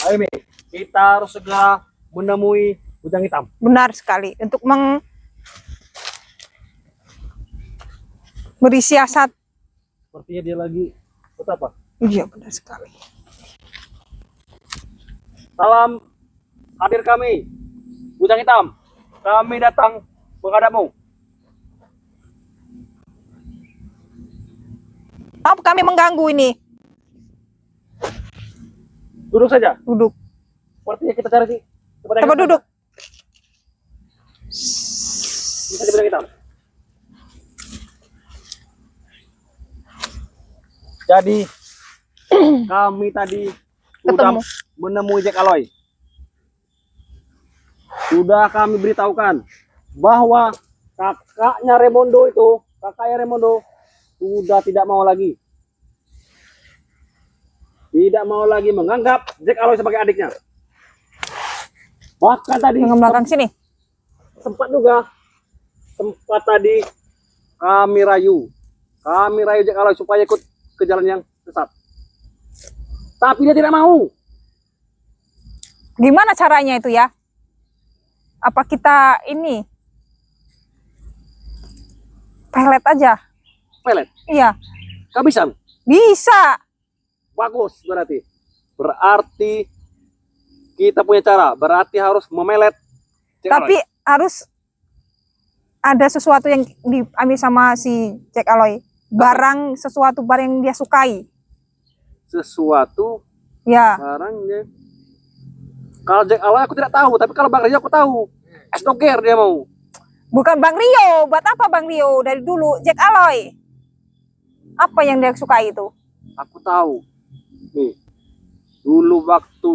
Ayo Mi, kita harus segera menemui Bujang Hitam. Benar sekali. Untuk beri siasat. Sepertinya dia lagi apa? Iya, benar sekali. Salam hadir kami, Bujang Hitam. Kami datang menghadapmu. Maaf kami mengganggu ini. Duduk saja. Duduk. Sepertinya kita cari Coba duduk. Bisa Bujang Hitam. Jadi kami tadi sudah menemui Jack Aloy. Sudah kami beritahukan bahwa kakaknya Raimondo sudah tidak mau lagi. Tidak mau lagi menganggap Jack Aloy sebagai adiknya. Bahkan tadi Yang belakang sini. sempat tadi kami rayu Jack Aloy supaya ikut ke jalan yang sesat. Tapi dia tidak mau. Gimana caranya itu ya? Apa kita ini pelet aja? Pelet? Iya. Gak bisa? Bisa. Bagus berarti. Berarti kita punya cara. Berarti harus memelet Jack Tapi Aloy. harus ada sesuatu yang diambil sama si Jack Aloy. Sesuatu barang yang dia sukai. Sesuatu Ya. barangnya. Kalau Jack Aloy aku tidak tahu, tapi kalau Bang Rio aku tahu. Es doger dia mau. Bukan Bang Rio. Buat apa Bang Rio? Dari dulu Jack Aloy. Apa yang dia sukai itu? Aku tahu. Nih. Dulu waktu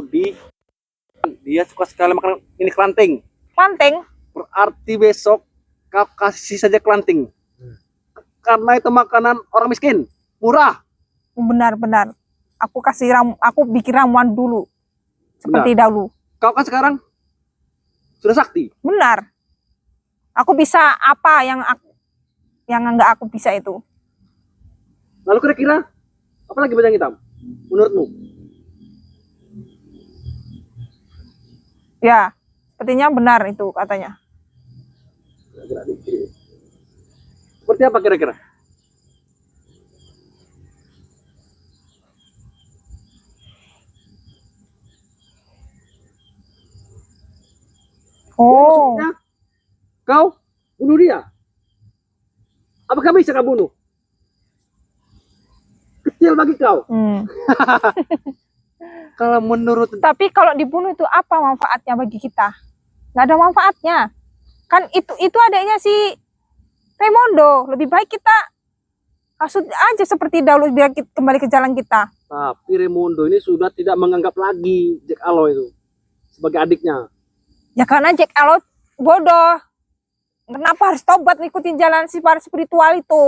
dia suka sekali makan ini kelanting. Kelanting? Berarti besok kau kasih saja kelanting. Karena itu makanan orang miskin, murah. Benar-benar. Aku bikin ramuan dulu. Seperti dahulu. Kau kan sekarang sudah sakti. Benar. Aku bisa apa yang enggak aku bisa itu. Lalu kira-kira apa lagi Bujang Hitam menurutmu? Ya, sepertinya benar itu katanya. Seperti apa kira-kira? Oh. Maksudnya, kau bunuh dia. Apakah bisa kau bunuh? Kecil bagi kau. Kalau menurut. Tapi kalau dibunuh itu apa manfaatnya bagi kita? Nggak ada manfaatnya. Kan itu adanya si Raimondo. Lebih baik kita kasut aja seperti dahulu biar kita kembali ke jalan kita. Tapi Raimondo ini sudah tidak menganggap lagi Jack Aloy itu sebagai adiknya. Ya karena Jack Aloy bodoh. Kenapa harus tobat ngikutin jalan si para spiritual itu?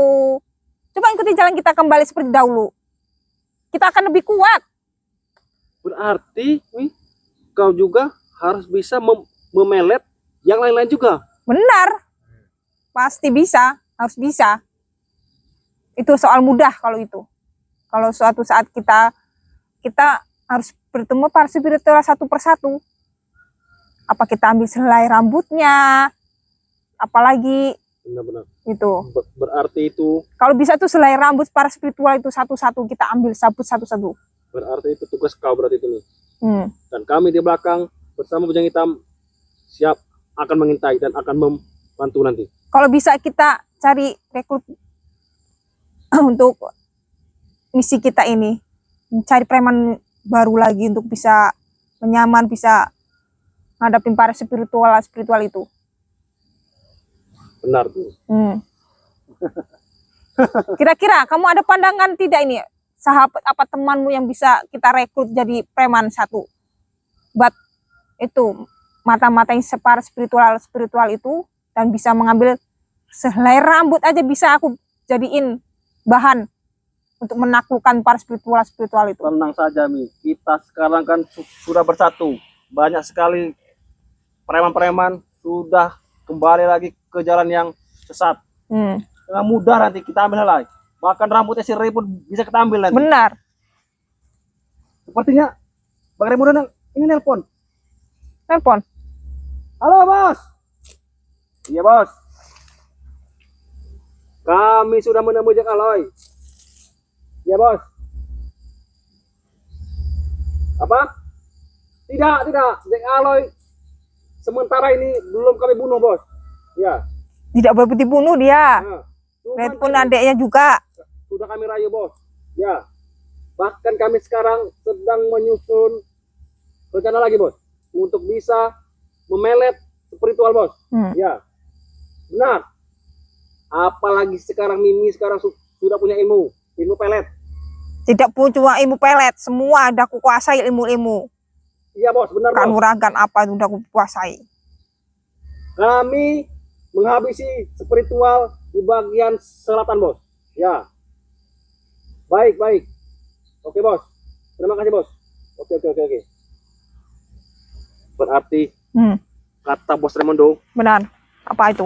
Coba ikuti jalan kita kembali seperti dahulu. Kita akan lebih kuat. Berarti kau juga harus bisa memelet yang lain-lain juga. Benar. Pasti bisa. Harus bisa. Itu soal mudah kalau itu. Kalau suatu saat kita harus bertemu para spiritual satu persatu. Apa kita ambil selai rambutnya, apalagi benar-benar itu. Berarti itu. Kalau bisa tuh selai rambut para spiritual itu satu-satu kita ambil sabut satu-satu. Berarti itu tugas kau berarti itu nih. Dan kami di belakang bersama Bujang Hitam siap akan mengintai dan akan membantu nanti. Kalau bisa kita cari rekrut untuk misi kita ini, mencari preman baru lagi untuk bisa menyaman, bisa ngadapin para spiritual itu. Benar tuh. Kira-kira kamu ada pandangan tidak ini, sahabat apa temanmu yang bisa kita rekrut jadi preman satu? Buat itu mata-matain para spiritual itu dan bisa mengambil sehelai rambut aja bisa aku jadiin bahan untuk menaklukkan para spiritual itu. Tenang saja Mi, kita sekarang kan sudah bersatu. Banyak sekali preman-preman sudah kembali lagi ke jalan yang sesat. Dengan mudah nanti kita ambil lagi. Bahkan rambutnya si Ray pun bisa kita ambil nanti. Benar. Sepertinya Bang Raimundo Ini nelpon. Telepon. Halo bos. Iya bos. Kami sudah menemui Jack Aloy. Iya bos. Apa? Tidak. Jack Aloy sementara ini belum kami bunuh bos. Ya. Tidak boleh dibunuh dia. Nah, Dan pun adiknya juga. sudah kami rayu bos. Ya. Bahkan kami sekarang sedang menyusun rencana lagi bos. Untuk bisa memelet spiritual bos. Ya. Benar. Apalagi sekarang Mimi sudah punya ilmu pelet. Tidak pun cuma ilmu pelet, semua ada aku kuasai ilmu-ilmu. Iya bos, benar bos. Kanuragan apa itu udah aku kuasai. Kami menghabisi spiritual di bagian selatan bos. Ya. Baik. Oke bos. Terima kasih bos. Oke. Berarti kata bos Raimundo, Benar. Apa itu?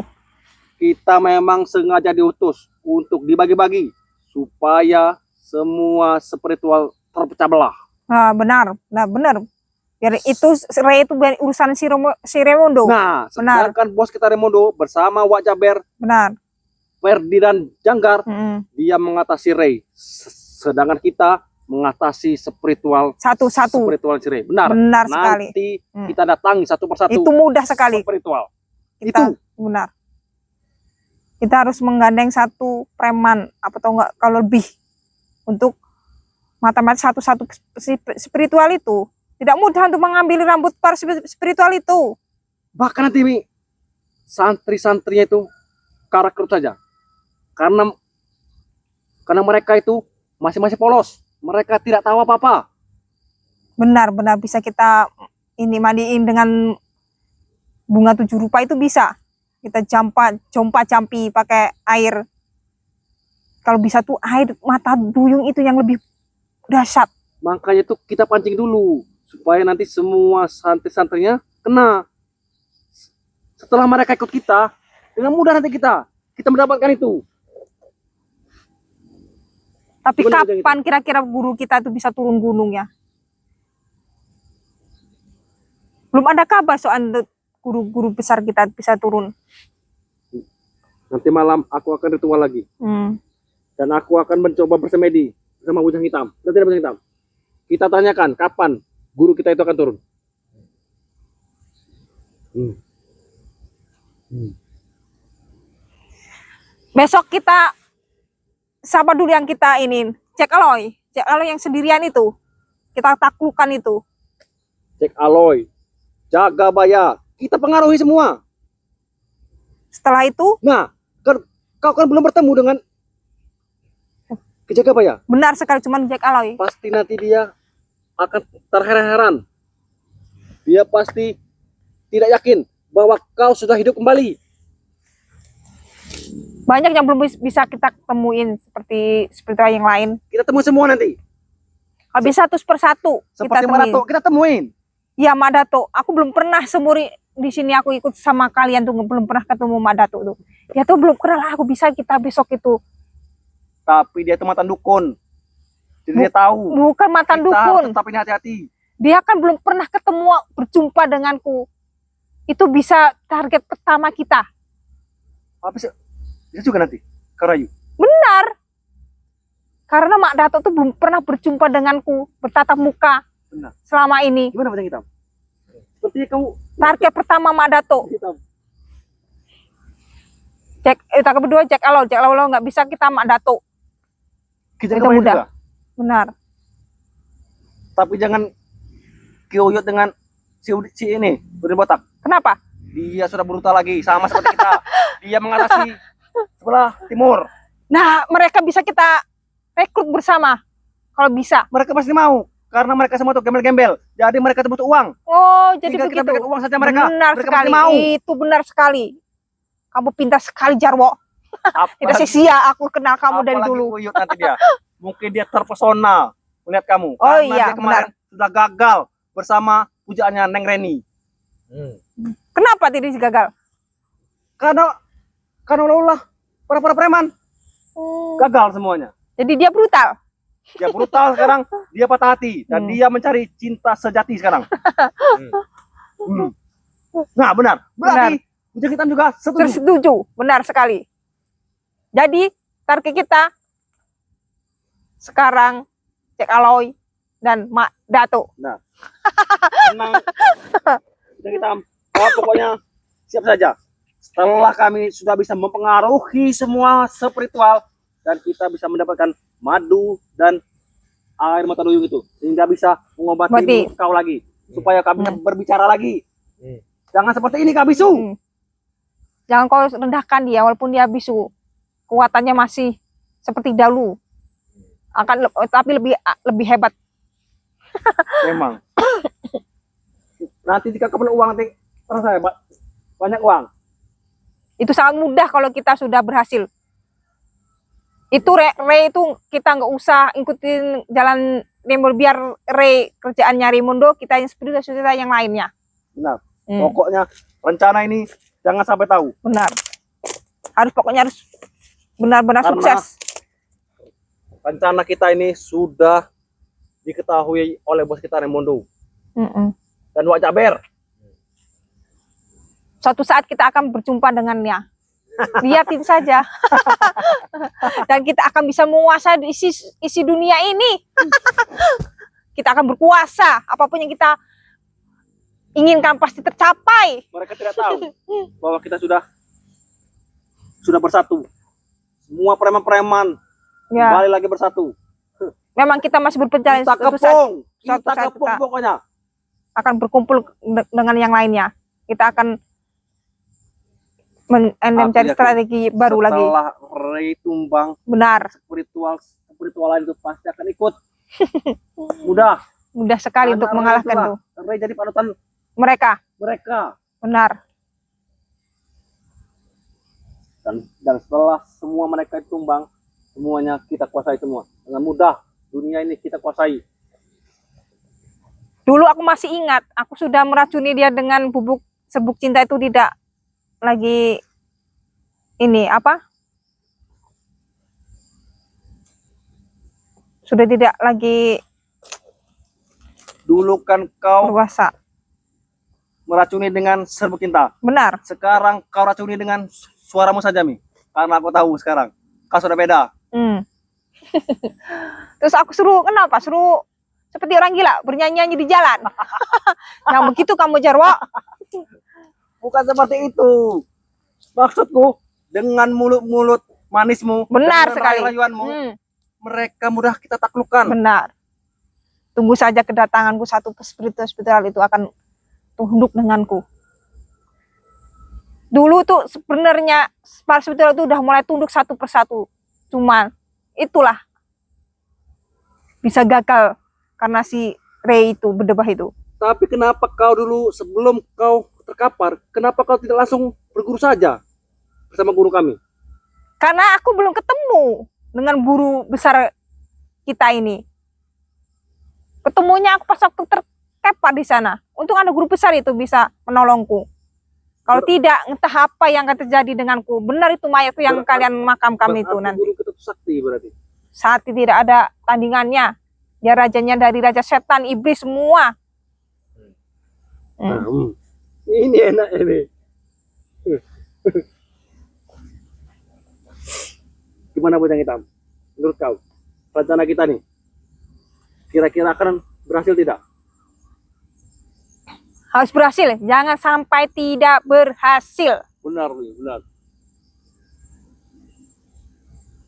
kita memang sengaja diutus untuk dibagi-bagi supaya semua spiritual terpecah belah. Nah, benar. Biar itu Ray itu urusan si Raimundo. Nah, benar. sedangkan bos kita Raimundo bersama Wak Jaber, Benar. Ferdi dan Janggar, dia mengatasi Ray. Sedangkan kita mengatasi spiritual Satu-satu. Spiritual si Ray. Benar. Benar sekali. Nanti kita datangi satu persatu. Itu mudah sekali. Spiritual. Itu benar. Kita harus menggandeng satu preman apa atau enggak kalau lebih untuk mata-mata satu-satu spiritual itu. Tidak mudah untuk mengambil rambut para spiritual itu. Bahkan nanti Mi, santri-santrinya itu karakter saja. Karena mereka itu masih polos. Mereka tidak tahu apa-apa. Benar bisa kita ini mandiin dengan bunga 7 rupa itu bisa. Kita jompa-jampi pakai air. Kalau bisa tuh air mata duyung itu yang lebih dahsyat. Makanya tuh kita pancing dulu supaya nanti semua santri-santrinya kena. Setelah mereka ikut kita, dengan mudah nanti kita mendapatkan itu. Tapi Gimana kapan kira-kira guru kita itu bisa turun gunung ya? Belum ada kabar soal guru-guru besar kita bisa turun. Nanti malam aku akan ritual lagi. Dan aku akan mencoba bersemedi bersama Bujang Hitam. Nanti ada Bujang Hitam. Kita tanyakan kapan guru kita itu akan turun. Besok kita siapa dulu yang kita ini? Jack Aloy yang sendirian itu. Kita taklukkan itu. Jack Aloy, Jagabaya, kita pengaruhi semua. Setelah itu, nah, kau kan belum bertemu dengan Jagabaya. Benar sekali, cuman Jack Aloy. Pasti nanti dia akan terheran-heran. Dia pasti tidak yakin bahwa kau sudah hidup kembali. Banyak yang belum bisa kita temuin seperti yang lain. Kita temu semua nanti. Habis satu persatu seperti Madato, kita temuin. Iya, Madato. Aku belum pernah semuri di sini aku ikut sama kalian tuh belum pernah ketemu Madato tuh. Dia tuh belum kenal aku, bisa kita besok itu. Tapi dia tuh mantan dukun. Jadi dia tahu. Bukan mantan dukun. Tapi hati-hati. Dia kan belum pernah ketemu berjumpa denganku. Itu bisa target pertama kita. Habis bisa juga nanti Karayu. Benar. Karena Mak Dato tuh belum pernah berjumpa denganku, bertatap muka. Benar. Selama ini. Gimana Bujang Hitam? Sepertinya kamu target pertama Mak Dato. Kita kedua Jack Aloy nggak bisa kita Mak Dato. Kita itu mudah. Juga. Benar. Tapi jangan kioyot dengan si ini, Udin Botak. Kenapa? Dia sudah brutal lagi, sama seperti kita. Dia mengatasi sebelah timur. Nah, mereka bisa kita rekrut bersama. Kalau bisa. Mereka pasti mau. Karena mereka semua tuh gembel-gembel. Jadi mereka butuh uang. Oh, jadi tinggal begitu. kita berikan uang saja mereka. Benar mereka sekali. Mau. Itu benar sekali. Kamu pintar sekali, Jarwo. Tidak sia-sia aku kenal kamu dari dulu. Kuyut nanti dia. Mungkin dia terpesona melihat kamu. Oh karena iya, dia kemarin sudah gagal bersama pujaannya Neng Reni. Kenapa tidak gagal? Karena para preman gagal semuanya. Jadi dia brutal. Dia brutal sekarang, dia patah hati dan dia mencari cinta sejati sekarang. Nah, benar. Berarti Bujang Hitam juga setuju. Setuju, benar sekali. Jadi target kita sekarang Cek Aloy dan Mak Dato. Nah, tenang. Bujang Hitam, kau pokoknya siap saja. Setelah kami sudah bisa mempengaruhi semua spiritual dan kita bisa mendapatkan madu dan air mata duyung itu, sehingga bisa mengobati kau lagi, supaya kami berbicara lagi. Jangan seperti ini, Kak Bisu. Jangan kau rendahkan dia, walaupun dia bisu, kekuatannya masih seperti dahulu, tapi lebih hebat. Memang. Nanti jika kau perlu uang, nanti terasa hebat, banyak uang. Itu sangat mudah kalau kita sudah berhasil. Itu Rey itu kita nggak usah ikutin jalan Raimundo, biar Rey kerjaannya Raimundo, kita yang spiritual yang lainnya. Benar. Pokoknya rencana ini jangan sampai tahu. Benar. Pokoknya harus benar-benar sukses. Rencana kita ini sudah diketahui oleh bos kita Raimundo dan Wak Jaber. Suatu saat kita akan berjumpa dengannya. Lihatin saja. Dan kita akan bisa menguasai isi dunia ini. Kita akan berkuasa. Apapun yang kita inginkan pasti tercapai. Mereka tidak tahu bahwa kita sudah bersatu. Semua preman-preman kembali lagi bersatu. Memang kita masih berpencar. Kita kepung. Kita kepung pokoknya. Akan berkumpul dengan yang lainnya. Kita akan mencari strategi baru lagi. Setelah Rey tumbang, benar, spiritual itu pasti akan ikut. Mudah sekali untuk mengalahkan itu. Rey jadi panutan mereka. Dan Benar. setelah semua mereka tumbang, semuanya kita kuasai semua. Dengan mudah dunia ini kita kuasai. Dulu aku masih ingat, aku sudah meracuni dia dengan serbuk cinta itu, tidak lagi ini apa? Sudah tidak lagi. Dulu kan kau berkuasa meracuni dengan serbuk cinta. Benar. Sekarang kau racuni dengan suaramu saja, Mi. Karena aku tahu sekarang kau sudah beda. Terus aku suruh seperti orang gila bernyanyi-nyanyi di jalan. Yang begitu kamu, Jarwo. Bukan seperti itu. Maksudku, dengan mulut-mulut manismu, benar dengan sekali, rayuanmu, mereka mudah kita taklukkan. Benar. Tunggu saja kedatanganku, satu spiritual itu akan tunduk denganku. Dulu tuh sebenarnya para spiritual itu udah mulai tunduk satu persatu. Cuman itulah bisa gagal karena si Rey itu berdebah itu. Tapi kenapa kau dulu sebelum kau terkapar, kenapa kau tidak langsung berguru saja bersama guru kami? Karena aku belum ketemu dengan guru besar kita ini. Ketemunya aku pas waktu terkapar di sana. Untung ada guru besar itu bisa menolongku. Kalau tidak, entah apa yang akan terjadi denganku. Benar itu mayatku yang kalian makamkan itu nanti. Guru Ketut Sakti berarti. Saat tidak ada tandingannya. Dia rajanya dari raja setan, iblis semua. Ini enak ini. Gimana Bujang Hitam? Menurut kau, rencana kita nih, kira-kira akan berhasil tidak? Harus berhasil, jangan sampai tidak berhasil. Benar, benar.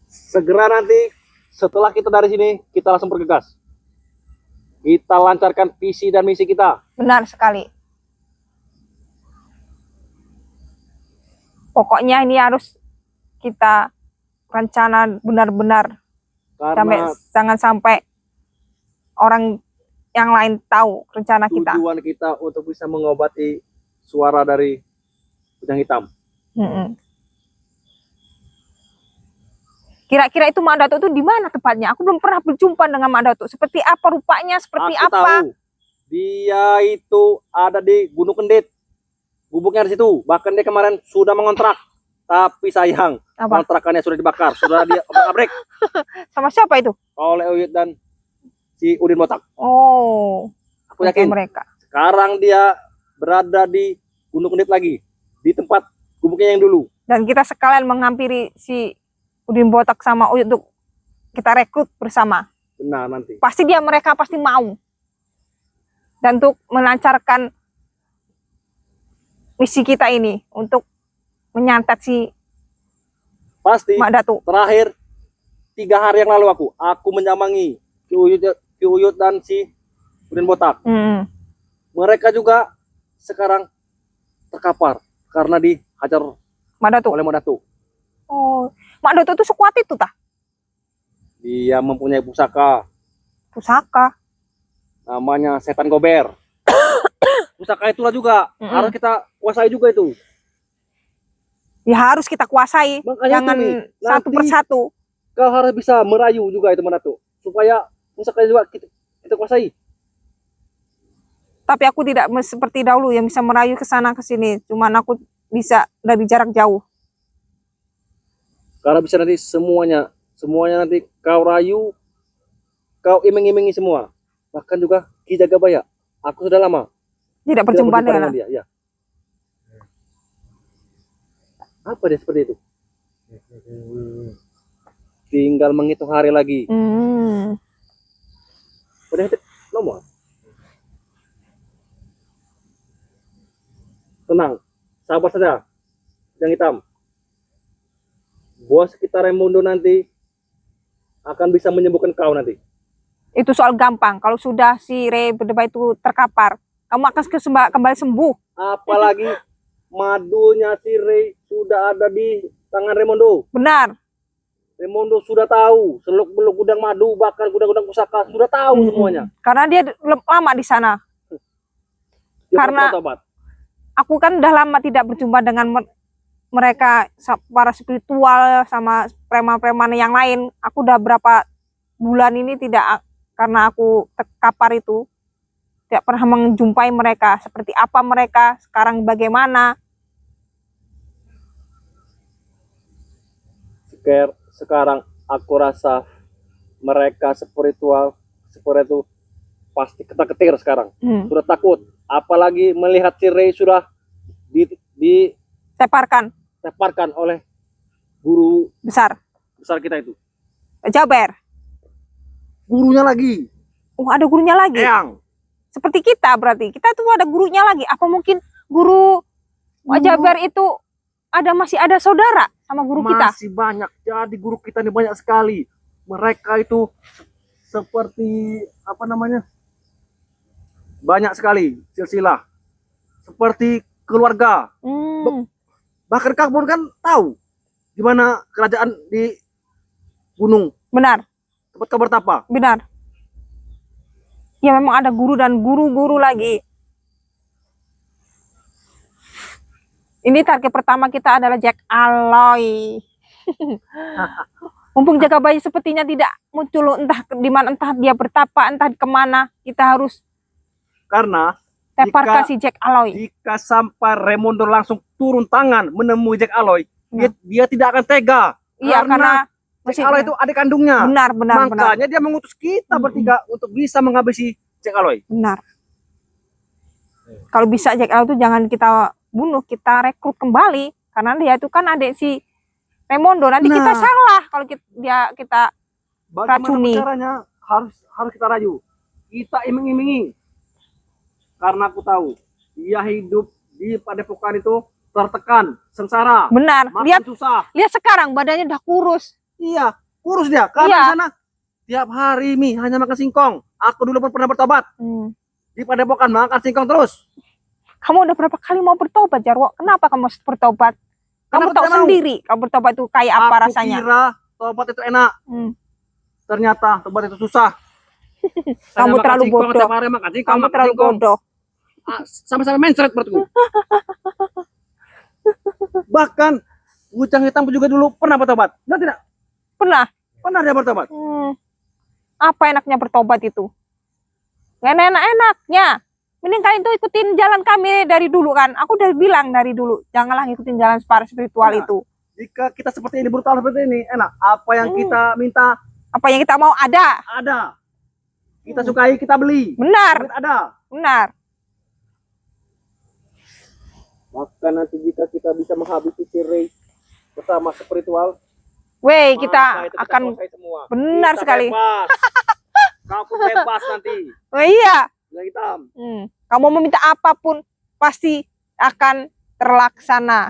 Segera nanti setelah kita dari sini, kita langsung bergegas. Kita lancarkan visi dan misi kita. Benar sekali. Pokoknya ini harus kita rencana benar-benar. Jangan sampai orang yang lain tahu rencana kita. Tujuan kita untuk bisa mengobati suara dari Bujang Hitam. Kira-kira itu Mak Datuk itu di mana tempatnya? Aku belum pernah berjumpa dengan Mak Datuk. Seperti apa rupanya? Seperti Aku apa? tahu. Dia itu ada di Gunung Kendit. Gubuknya di situ. Bahkan dia kemarin sudah mengontrak. Tapi sayang, Apa? kontrakannya sudah dibakar, sudah dia obrak-abrik Sama siapa itu? oleh Uyut dan si Udin Botak. Oh, Aku oke, yakin mereka. sekarang dia berada di Gunung Kendit lagi, di tempat gubuknya yang dulu. Dan kita sekalian menghampiri si Udin Botak sama Uyut untuk kita rekrut bersama. Benar nanti. Pasti mereka pasti mau. Dan untuk melancarkan misi kita ini untuk menyantet si Pasti. Mak Datu. Terakhir 3 hari yang lalu aku menyambangi Ki Uyut dan si Udin Botak. Mereka juga sekarang terkapar karena dihajar Mak Datu. oleh Mak Datu. Oh, Mak Datu itu sekuat itu tah? Dia mempunyai pusaka Pusaka. namanya Setan Gober. Pusaka itulah juga harus kita kuasai juga itu. Ya harus kita kuasai. Makanya Jangan itu, Mi. satu Nanti persatu. Kau harus bisa merayu juga itu Mak Datu supaya pusaka juga kita kuasai. Tapi aku tidak seperti dahulu yang bisa merayu ke sana ke sini. Cuman aku bisa dari jarak jauh. Karena bisa nanti semuanya nanti kau rayu, kau iming-imingi semua. Bahkan juga Ki Jagabaya. Aku sudah lama Tidak berjumpa dengan dia. Ya. Apa dia seperti itu? Tinggal menghitung hari lagi. Udah nomor. Tenang, sabar saja. Yang hitam. Bos kita Raimundo nanti akan bisa menyembuhkan kau nanti. Itu soal gampang. Kalau sudah si Re Berdebah itu terkapar, kamu akan kembali sembuh. Apalagi madunya si Ray sudah ada di tangan Raimundo. Benar. Raimundo sudah tahu seluk-beluk gudang madu, bahkan gudang-gudang pusaka sudah tahu semuanya. Karena dia lama di sana. Dia Karena bertobat. aku kan udah lama tidak berjumpa dengan mereka, para spiritual sama preman-preman yang lain. Aku udah berapa bulan ini tidak, karena aku terkapar itu, tidak pernah menjumpai mereka. Seperti apa mereka, sekarang bagaimana. Sekarang aku rasa mereka spiritual seperti itu pasti ketar-ketir sekarang. Sudah takut. Apalagi melihat si Ray sudah teparkan oleh guru besar kita itu. Jaber. Gurunya lagi. Oh, ada gurunya lagi. Eyang. Seperti kita berarti. Kita tuh ada gurunya lagi. Apa mungkin guru Jaber itu masih ada saudara sama guru kita? Masih banyak. Jadi guru kita ini banyak sekali. Mereka itu seperti apa namanya? Banyak sekali silsilah. Seperti keluarga. Bahkan kamu kan tahu di mana kerajaan di gunung. Benar. Tempat kau bertapa. Benar. Ya memang ada guru dan guru-guru lagi. Ini target pertama kita adalah Jack Aloy. Mumpung Jagabaya sepertinya tidak muncul, entah di mana, entah dia bertapa, entah kemana, kita harus karena teparkan si Jack Aloy. Jika sampai Raimundo langsung turun tangan menemui Jack Aloy, dia tidak akan tega. Iya, karena Jack Aloy itu adik kandungnya. Benar. Makanya dia mengutus kita bertiga untuk bisa menghabisi Jack Aloy. Benar. Kalau bisa Jack Aloy itu jangan kita bunuh, kita rekrut kembali, karena dia itu kan adik si Raimundo. Nanti kita salah kalau kita racuni. Caranya harus kita rayu, kita iming-imingi. Karena aku tahu dia hidup di padepokan itu tertekan, sengsara. Benar. Susah. Lihat sekarang badannya udah kurus. Iya, kurus dia. Karena di sana tiap hari hanya makan singkong. Aku dulu pernah bertobat. Di padepokan makan singkong terus. Kamu udah berapa kali mau bertobat, Jarwo? Kenapa kamu harus bertobat? Kamu tahu sendiri, kamu bertobat itu kayak apa rasanya. Aku kira tobat itu enak. Ternyata tobat itu susah. Kamu terlalu bodoh. Kamu terlalu bodoh. Sama-sama mencret perutku. Bahkan Ujang Hitam juga dulu pernah bertobat. Enggak tidak? Pernah dia bertobat. Apa enaknya bertobat itu? Gak enak-enaknya. Mending kalian tuh ikutin jalan kami dari dulu kan. Aku udah bilang dari dulu, janganlah ngikutin jalan para spiritual itu. Jika kita seperti ini, brutal seperti ini, enak. Apa yang kita minta, Apa yang kita mau ada. ada. Kita sukai, kita beli. Benar, Duit ada. benar. Maka nanti jika kita bisa menghabisi cerai bersama spiritual, Weh, maka kita itu akan kuasai semua. benar Kita sekali. Bebas. Kamu bebas nanti. Oh iya. Yang hitam. Kamu meminta apapun pasti akan terlaksana.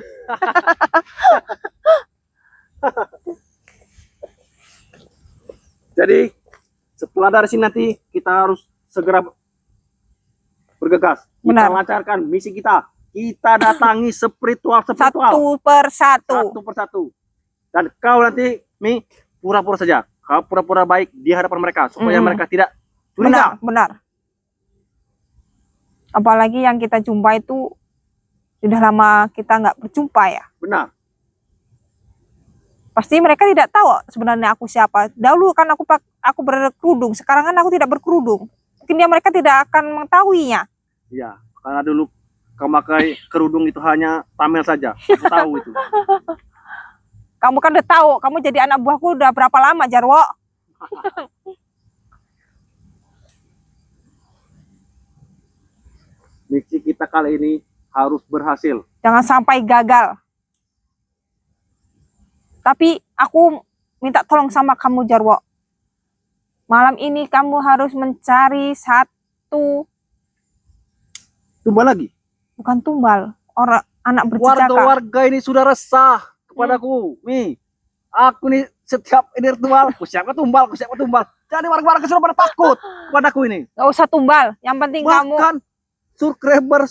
Jadi setelah dari sini nanti kita harus segera bergegas. Kita Benar. lancarkan misi kita. Kita datangi spiritual Satu persatu. satu persatu. Dan kau nanti pura-pura saja. Kau pura-pura baik di hadapan mereka supaya mereka tidak curiga. Benar, benar. Apalagi yang kita jumpa itu sudah lama kita nggak berjumpa ya. Benar. Pasti mereka tidak tahu sebenarnya aku siapa. Dahulu kan aku berkerudung, sekarang kan aku tidak berkerudung. Mungkin mereka tidak akan mengetahuinya. Iya, karena dulu kau pakai kerudung itu hanya Tamel saja. Aku tahu itu. Kamu kan udah tahu, kamu jadi anak buahku udah berapa lama, Jarwo? Misi kita kali ini harus berhasil. Jangan sampai gagal. Tapi aku minta tolong sama kamu, Jarwo. Malam ini kamu harus mencari satu, Tumbal lagi. bukan tumbal, orang anak bercicaka. Warga-warga ini sudah resah kepadaku. Nih, aku nih setiap ini ritual, aku siapkan tumbal. Jadi warga-warga sudah pada takut kepadaku ini. Gak usah tumbal, yang penting kamu. Bahkan surkreber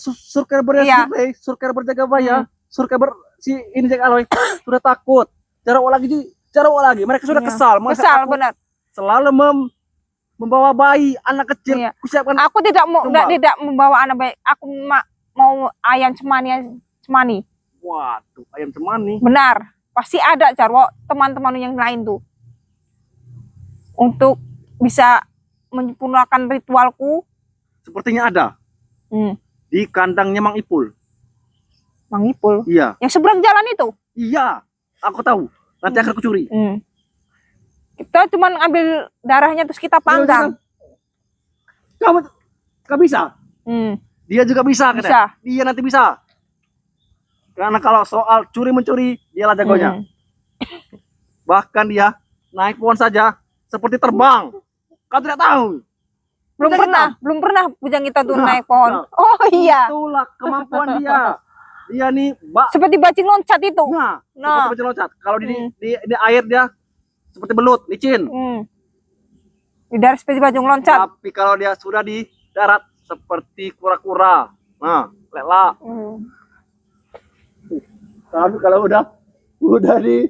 Iya. surkreber jaga baya, surkreber si ini jaga aloy sudah takut. Jarwo lagi. Mereka sudah Iya. kesal. Masa Kesal, aku benar. selalu membawa bayi, anak kecil. Iya. Kusiapkan Aku tidak mau, tumbal. tidak membawa anak baik. Aku mau ayam cemani. Waduh, ayam cemani. Benar, pasti ada, Jarwo, teman-teman yang lain tuh. Untuk bisa menyempurnakan ritualku. Sepertinya ada di kandangnya Mang Ipul. Mang Ipul. Iya. Yang seberang jalan itu. Iya, aku tahu. Nanti akan aku curi. Kita cuma ambil darahnya terus kita panggang. Kamu bisa? Dia juga bisa, Bisa. katanya. Dia nanti bisa. Karena kalau soal curi-mencuri, dialah jagonya. Bahkan dia naik pohon saja seperti terbang. Kau tidak tahu. Belum pernah bujang kita tuh Nah, naik pohon. nah. Oh iya, Itulah kemampuan dia. Dia nih, seperti bajing loncat itu. nah, Nah. seperti loncat. Kalau di air dia seperti belut, licin. Di darat seperti bajing loncat. Tapi kalau dia sudah di darat seperti kura-kura. Nah, lelak. Tapi kalau udah di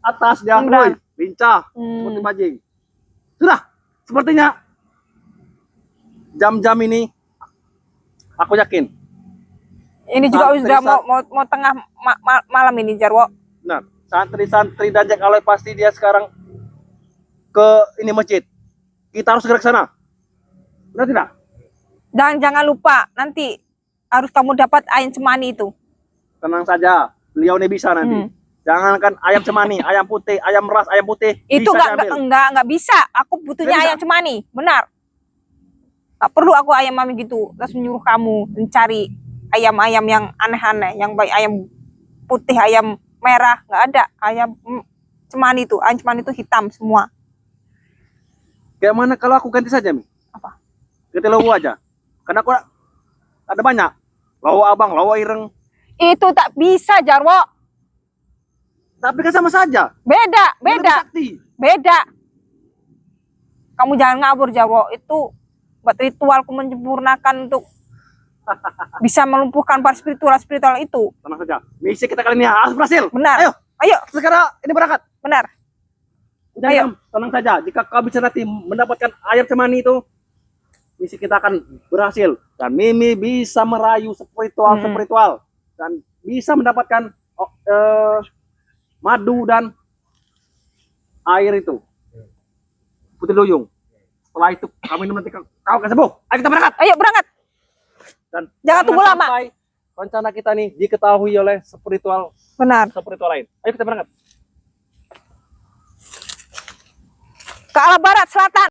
atas dia, Udah. lincah seperti bajing. Sudah, sepertinya jam-jam ini aku yakin. Ini juga Santri- sudah mau tengah malam ini, Jarwo. Nah, santri-santri dan Jack Aloy pasti dia sekarang ke ini masjid. Kita harus segera ke sana. Benar tidak? Dan jangan lupa nanti harus kamu dapat ayam cemani itu. Tenang saja, beliau ini bisa nanti. Jangankan ayam cemani, ayam putih, ayam ras, ayam putih. Itu bisa diambil. enggak bisa. Aku butuhnya Nggak bisa? ayam cemani, benar. Nggak perlu aku ayam mami gitu. Terus menyuruh kamu mencari ayam-ayam yang aneh-aneh, yang baik ayam putih, ayam merah, nggak ada. Ayam cemani itu, ayam cemani itu hitam semua. Kayak mana kalau aku ganti saja, Mi? Apa? Ganti lowo aja. Karena aku ada banyak. Lowo abang, lowo ireng. Itu tak bisa, Jarwo. Tapi kan sama saja. Beda. Lebih sakti. Beda. Kamu jangan ngabur, Jarwo. Itu buat ritualku menyempurnakan untuk bisa melumpuhkan para spiritual itu. Tenang saja. Misi kita kali ini harus berhasil. Benar. Ayo, Ayo, sekarang ini berangkat. benar. Udah, Ayo. Am. Tenang saja. Jika kau bisa nanti mendapatkan ayam cemani itu, misi kita akan berhasil. Dan Mimi bisa merayu spiritual dan bisa mendapatkan madu dan air itu. Putih duyung. Setelah itu kami nanti kau akan sembuh. Ayo kita berangkat. Ayo berangkat. Dan Jangan tunggu lama. sampai rencana kita nih diketahui oleh spiritual Benar. lain. Ayo kita berangkat. Ke arah barat selatan.